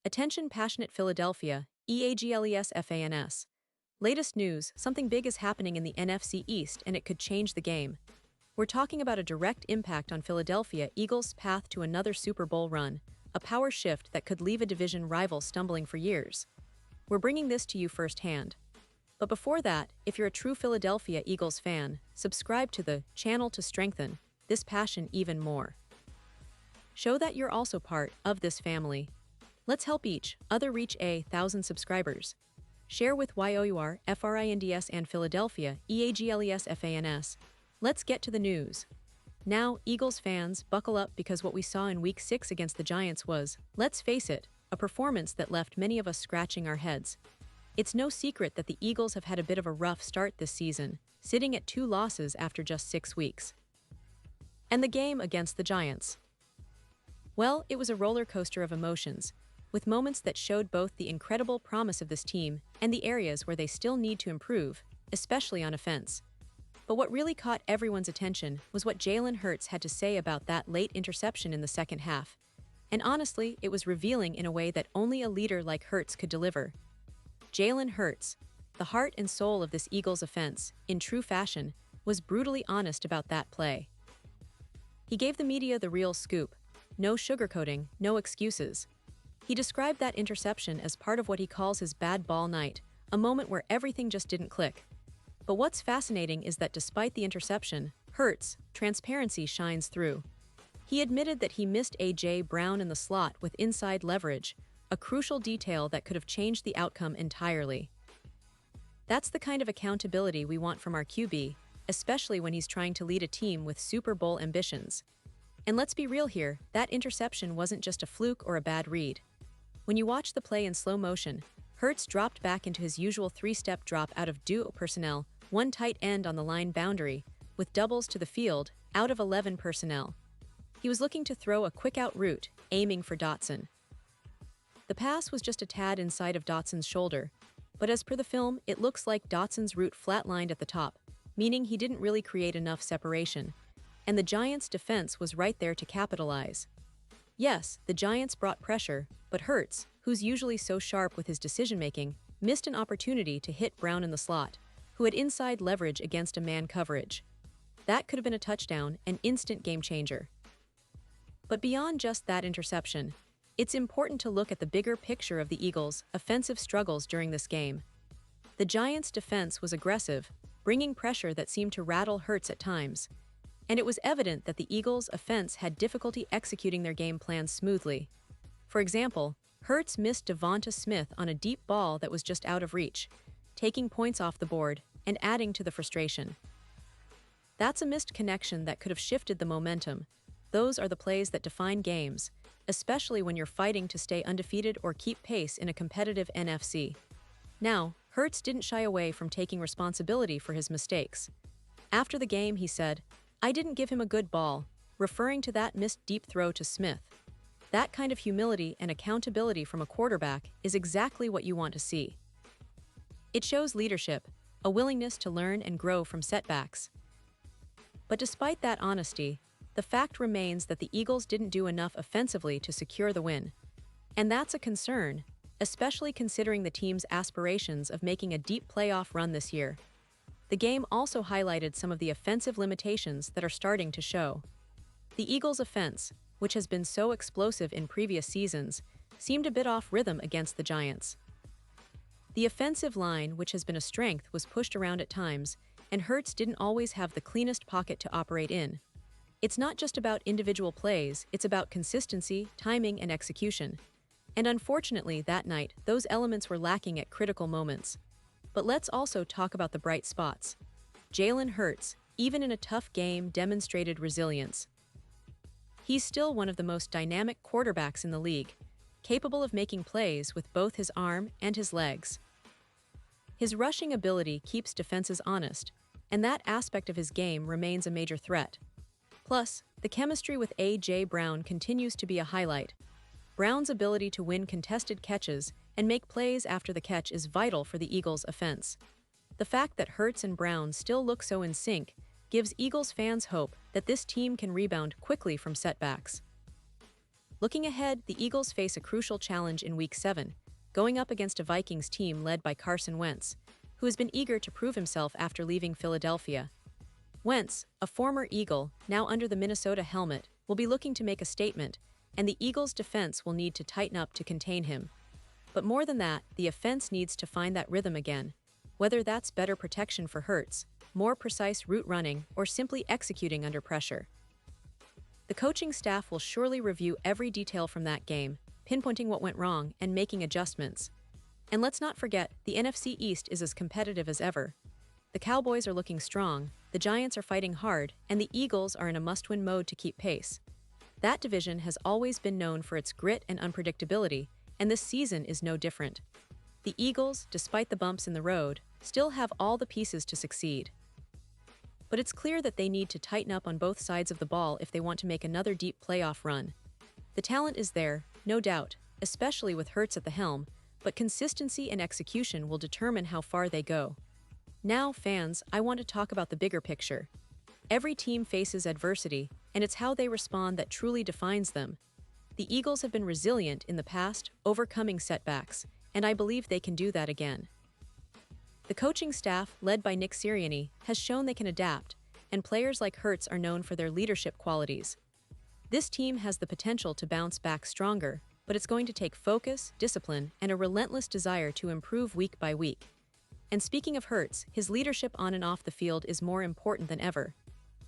Attention passionate Philadelphia, EAGLES FANS. Latest news, something big is happening in the NFC East and it could change the game. We're talking about a direct impact on Philadelphia Eagles' path to another Super Bowl run, a power shift that could leave a division rival stumbling for years. We're bringing this to you firsthand. But before that, if you're a true Philadelphia Eagles fan, subscribe to the channel to strengthen this passion even more. Show that you're also part of this family. Let's help each other reach 1,000 subscribers. Share with YOUR, FRINDS and Philadelphia, EAGLES FANS. Let's get to the news. Now, Eagles fans, buckle up because what we saw in Week 6 against the Giants was, let's face it, a performance that left many of us scratching our heads. It's no secret that the Eagles have had a bit of a rough start this season, sitting at 2 losses after just 6 weeks. And the game against the Giants. Well, it was a roller coaster of emotions, with moments that showed both the incredible promise of this team and the areas where they still need to improve, especially on offense. But what really caught everyone's attention was what Jalen had to say about that late interception in the second half. And honestly, it was revealing in a way that only a leader like Hurts could deliver. Jalen, the heart and soul of this Eagles offense, in true fashion, was brutally honest about that play. He gave the media the real scoop. No sugarcoating, no excuses. He described that interception as part of what he calls his bad ball night, a moment where everything just didn't click. But what's fascinating is that despite the interception, transparency shines through. He admitted that he missed A.J. Brown in the slot with inside leverage, a crucial detail that could have changed the outcome entirely. That's the kind of accountability we want from our QB, especially when he's trying to lead a team with Super Bowl ambitions. And let's be real here, that interception wasn't just a fluke or a bad read. When you watch the play in slow motion, Hurts dropped back into his usual 3-step drop out of duo personnel, one tight end on the line boundary, with doubles to the field, out of 11 personnel. He was looking to throw a quick-out route, aiming for Dotson. The pass was just a tad inside of Dotson's shoulder, but as per the film, it looks like Dotson's route flatlined at the top, meaning he didn't really create enough separation. And the Giants' defense was right there to capitalize. Yes, the Giants brought pressure, but Hurts, who's usually so sharp with his decision-making, missed an opportunity to hit Brown in the slot, who had inside leverage against a man coverage. That could have been a touchdown, an instant game-changer. But beyond just that interception, it's important to look at the bigger picture of the Eagles' offensive struggles during this game. The Giants' defense was aggressive, bringing pressure that seemed to rattle Hurts at times. And it was evident that the Eagles' offense had difficulty executing their game plans smoothly. For example, Hurts missed Devonta Smith on a deep ball that was just out of reach, taking points off the board and adding to the frustration. That's a missed connection that could have shifted the momentum. Those are the plays that define games, especially when you're fighting to stay undefeated or keep pace in a competitive NFC. Now, Hurts didn't shy away from taking responsibility for his mistakes. After the game, he said, "I didn't give him a good ball," referring to that missed deep throw to Smith. That kind of humility and accountability from a quarterback is exactly what you want to see. It shows leadership, a willingness to learn and grow from setbacks. But despite that honesty, the fact remains that the Eagles didn't do enough offensively to secure the win. And that's a concern, especially considering the team's aspirations of making a deep playoff run this year. The game also highlighted some of the offensive limitations that are starting to show. The Eagles' offense, which has been so explosive in previous seasons, seemed a bit off rhythm against the Giants. The offensive line, which has been a strength, was pushed around at times, and Hurts didn't always have the cleanest pocket to operate in. It's not just about individual plays, it's about consistency, timing, and execution. And unfortunately, that night, those elements were lacking at critical moments. But let's also talk about the bright spots. Jalen, even in a tough game, demonstrated resilience. He's still one of the most dynamic quarterbacks in the league, capable of making plays with both his arm and his legs. His rushing ability keeps defenses honest, and that aspect of his game remains a major threat. Plus, the chemistry with A.J. Brown continues to be a highlight. Brown's ability to win contested catches and make plays after the catch is vital for the Eagles' offense. The fact that Hurts and Brown still look so in sync gives Eagles fans hope that this team can rebound quickly from setbacks. Looking ahead, the Eagles face a crucial challenge in Week 7, going up against a Vikings team led by Carson Wentz, who has been eager to prove himself after leaving Philadelphia. Wentz, a former Eagle, now under the Minnesota helmet, will be looking to make a statement, and the Eagles' defense will need to tighten up to contain him. But more than that, the offense needs to find that rhythm again, whether that's better protection for Hurts, more precise route running, or simply executing under pressure. The coaching staff will surely review every detail from that game, pinpointing what went wrong and making adjustments. And let's not forget, the NFC East is as competitive as ever. The Cowboys are looking strong, the Giants are fighting hard, and the Eagles are in a must-win mode to keep pace. That division has always been known for its grit and unpredictability, and this season is no different. The Eagles, despite the bumps in the road, still have all the pieces to succeed. But it's clear that they need to tighten up on both sides of the ball if they want to make another deep playoff run. The talent is there, no doubt, especially with Hurts at the helm, but consistency and execution will determine how far they go. Now, fans, I want to talk about the bigger picture. Every team faces adversity, and it's how they respond that truly defines them. The Eagles have been resilient in the past, overcoming setbacks, and I believe they can do that again. The coaching staff, led by Nick Sirianni, has shown they can adapt, and players like Hurts are known for their leadership qualities. This team has the potential to bounce back stronger, but it's going to take focus, discipline, and a relentless desire to improve week by week. And speaking of Hurts, his leadership on and off the field is more important than ever.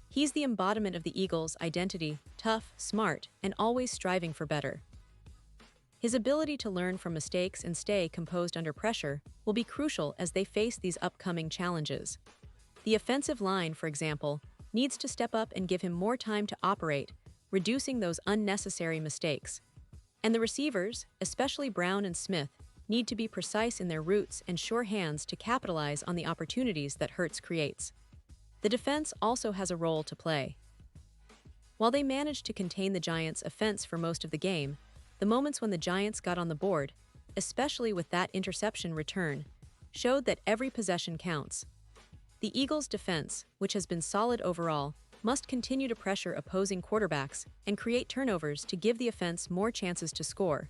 He's the embodiment of the Eagles' identity, tough, smart, and always striving for better. His ability to learn from mistakes and stay composed under pressure will be crucial as they face these upcoming challenges. The offensive line, for example, needs to step up and give him more time to operate, reducing those unnecessary mistakes. And the receivers, especially Brown and Smith, need to be precise in their routes and sure hands to capitalize on the opportunities that Hurts creates. The defense also has a role to play. While they managed to contain the Giants' offense for most of the game, the moments when the Giants got on the board, especially with that interception return, showed that every possession counts. The Eagles' defense, which has been solid overall, must continue to pressure opposing quarterbacks and create turnovers to give the offense more chances to score.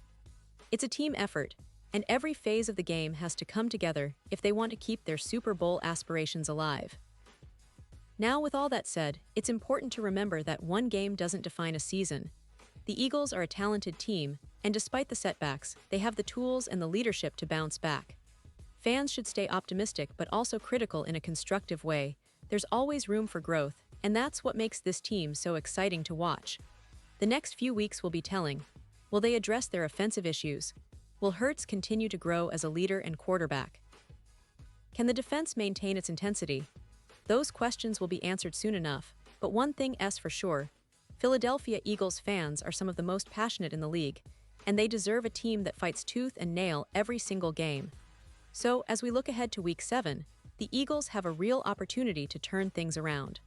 It's a team effort, and every phase of the game has to come together if they want to keep their Super Bowl aspirations alive. Now, with all that said, it's important to remember that one game doesn't define a season. The Eagles are a talented team, and despite the setbacks, they have the tools and the leadership to bounce back. Fans should stay optimistic but also critical in a constructive way. There's always room for growth, and that's what makes this team so exciting to watch. The next few weeks will be telling. Will they address their offensive issues? Will Hurts continue to grow as a leader and quarterback? Can the defense maintain its intensity? Those questions will be answered soon enough, but one thing is for sure: Philadelphia Eagles fans are some of the most passionate in the league, and they deserve a team that fights tooth and nail every single game. So, as we look ahead to Week 7, the Eagles have a real opportunity to turn things around.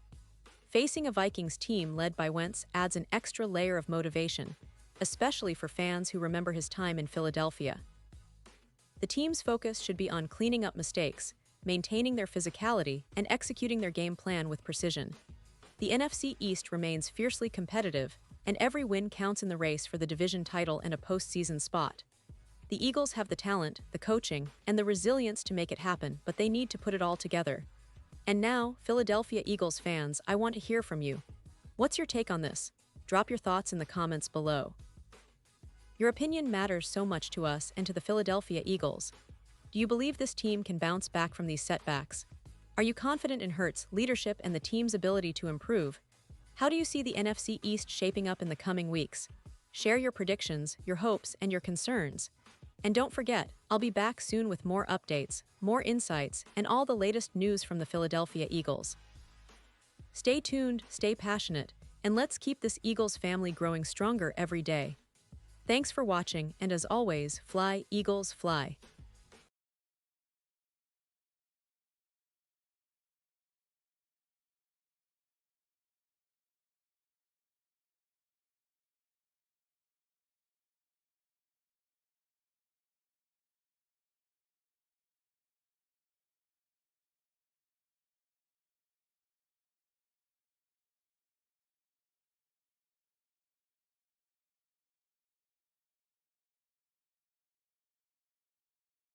Facing a Vikings team led by Wentz adds an extra layer of motivation, especially for fans who remember his time in Philadelphia. The team's focus should be on cleaning up mistakes, maintaining their physicality, and executing their game plan with precision. The NFC East remains fiercely competitive, and every win counts in the race for the division title and a postseason spot. The Eagles have the talent, the coaching, and the resilience to make it happen, but they need to put it all together. And now, Philadelphia Eagles fans, I want to hear from you. What's your take on this? Drop your thoughts in the comments below. Your opinion matters so much to us and to the Philadelphia Eagles. Do you believe this team can bounce back from these setbacks? Are you confident in Hurts' leadership and the team's ability to improve? How do you see the NFC East shaping up in the coming weeks? Share your predictions, your hopes, and your concerns. And don't forget, I'll be back soon with more updates, more insights, and all the latest news from the Philadelphia Eagles. Stay tuned, stay passionate, and let's keep this Eagles family growing stronger every day. Thanks for watching, and as always, fly, Eagles, fly.